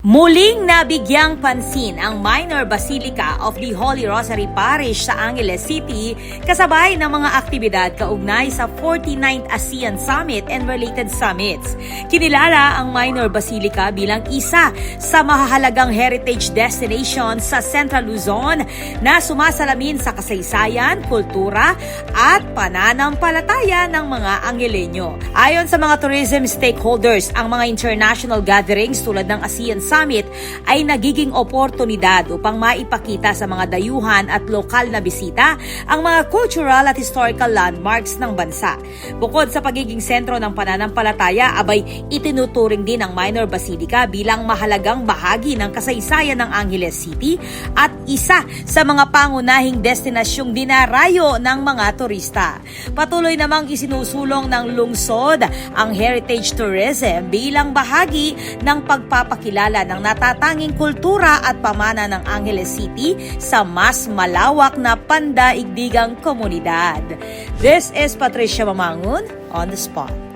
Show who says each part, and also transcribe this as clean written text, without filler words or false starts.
Speaker 1: Muling nabigyang pansin ang Minor Basilica of the Holy Rosary Parish sa Angeles City kasabay ng mga aktibidad kaugnay sa 49th ASEAN Summit and related summits. Kinilala ang Minor Basilica bilang isa sa mahahalagang heritage destination sa Central Luzon na sumasalamin sa kasaysayan, kultura at pananampalataya ng mga Angeleño. Ayon sa mga tourism stakeholders, ang mga international gatherings tulad ng ASEAN Summit ay nagiging oportunidad upang maipakita sa mga dayuhan at lokal na bisita ang mga cultural at historical landmarks ng bansa. Bukod sa pagiging sentro ng pananampalataya, abay itinuturing din ang Minor Basilica bilang mahalagang bahagi ng kasaysayan ng Angeles City at isa sa mga pangunahing destinasyong dinarayo ng mga turista. Patuloy namang isinusulong ng lungsod ang heritage tourism bilang bahagi ng pagpapakilala ng natatanging kultura at pamana ng Angeles City sa mas malawak na pandaigdigang komunidad. This is Patricia Mamangun on the spot.